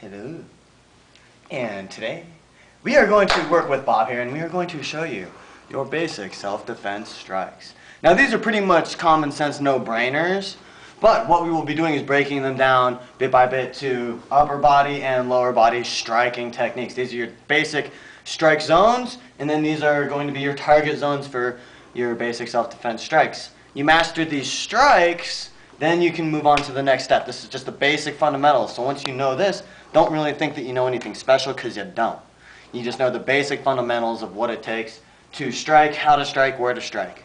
Hello. And today we are going to work with Bob here, and we are going to show you your basic self-defense strikes. Now these are pretty much common sense no-brainers, but what we will be doing is breaking them down bit by bit to upper body and lower body striking techniques. These are your basic strike zones, and then these are going to be your target zones for your basic self-defense strikes. You master these strikes, then you can move on to the next step. This is just the basic fundamentals. So once you know this, don't really think that you know anything special, because you don't. You just know the basic fundamentals of what it takes to strike, how to strike, where to strike.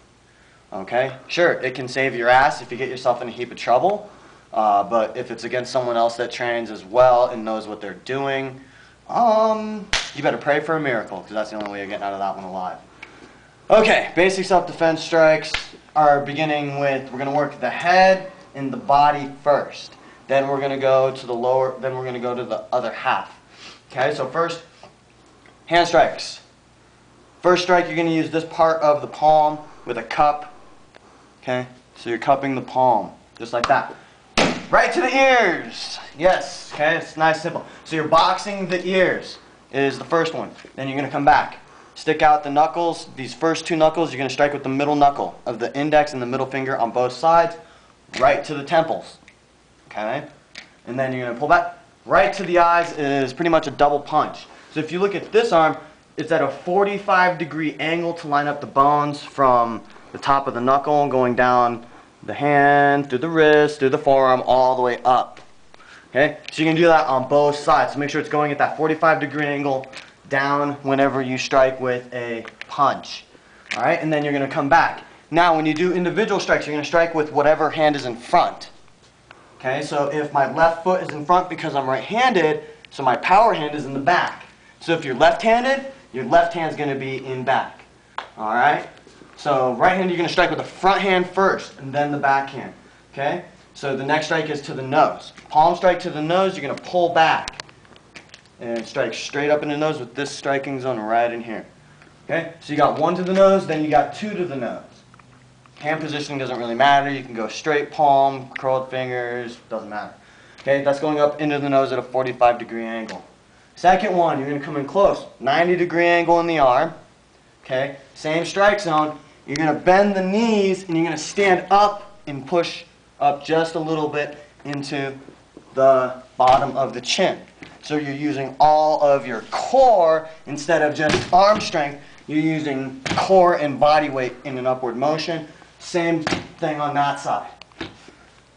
Okay? Sure, it can save your ass if you get yourself in a heap of trouble, but if it's against someone else that trains as well and knows what they're doing, you better pray for a miracle, because that's the only way you're getting out of that one alive. Okay, basic self-defense strikes are beginning with, we're going to work the head and the body first. Then we're going to go to the lower, then we're going to go to the other half. Okay, so first, hand strikes. First strike, you're going to use this part of the palm with a cup. Okay, so you're cupping the palm, just like that. Right to the ears. Yes, okay, it's nice, simple. So you're boxing the ears is the first one. Then you're going to come back. Stick out the knuckles. These first two knuckles, you're going to strike with the middle knuckle of the index and the middle finger on both sides, right to the temples. Okay? And then you're going to pull back. Right to the eyes is pretty much a double punch. So if you look at this arm, it's at a 45-degree angle to line up the bones from the top of the knuckle going down the hand, through the wrist, through the forearm, all the way up. Okay? So you can do that on both sides. So make sure it's going at that 45-degree angle down whenever you strike with a punch. Alright? And then you're going to come back. Now when you do individual strikes, you're going to strike with whatever hand is in front. Okay? So if my left foot is in front because I'm right-handed, so my power hand is in the back. So if you're left-handed, your left hand's going to be in back. Alright? So right-handed, you're going to strike with the front hand first and then the back hand. Okay? So the next strike is to the nose. Palm strike to the nose, you're going to pull back and strike straight up in the nose with this striking zone right in here. Okay? So you got one to the nose, then you got two to the nose. Hand positioning doesn't really matter. You can go straight palm, curled fingers, doesn't matter. Okay? That's going up into the nose at a 45-degree angle. Second one, you're going to come in close. 90-degree angle in the arm. Okay? Same strike zone. You're going to bend the knees and you're going to stand up and push up just a little bit into the bottom of the chin. So you're using all of your core instead of just arm strength. You're using core and body weight in an upward motion. Same thing on that side.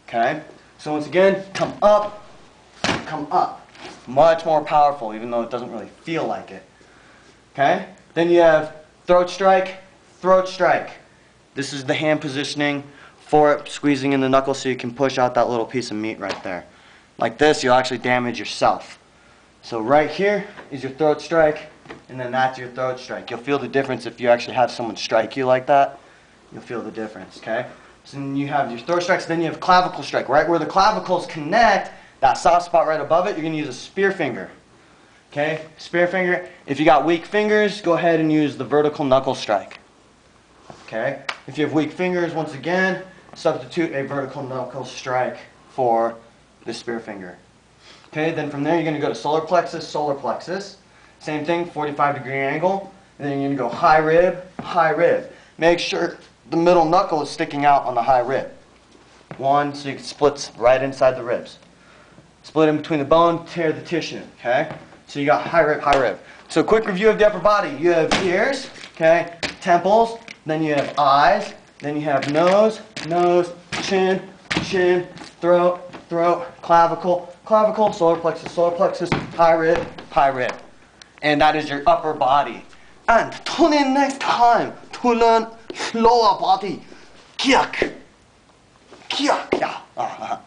Okay? So once again, come up, come up. Much more powerful, even though it doesn't really feel like it. Okay? Then you have throat strike, throat strike. This is the hand positioning for it, squeezing in the knuckle so you can push out that little piece of meat right there. Like this, you'll actually damage yourself. So right here is your throat strike, and then that's your throat strike. You'll feel the difference if you actually have someone strike you like that. You'll feel the difference, okay? So then you have your throat strikes, then you have clavicle strike. Right where the clavicles connect, that soft spot right above it, you're going to use a spear finger. Okay? Spear finger. If you got weak fingers, go ahead and use the vertical knuckle strike. Okay? If you have weak fingers, once again, substitute a vertical knuckle strike for the spear finger. Okay, then from there you're going to go to solar plexus, solar plexus. Same thing, 45-degree angle. And then you're going to go high rib, high rib. Make sure the middle knuckle is sticking out on the high rib. One, so you can split right inside the ribs. Split in between the bone, tear the tissue. Okay, so you got high rib, high rib. So quick review of the upper body. You have ears, okay, temples, then you have eyes, then you have nose, nose, chin, chin, throat, throat, clavicle, clavicle, solar plexus, high rib, high rib. And that is your upper body. And tune in next time to learn lower body. Kiak. Kiak. Yeah.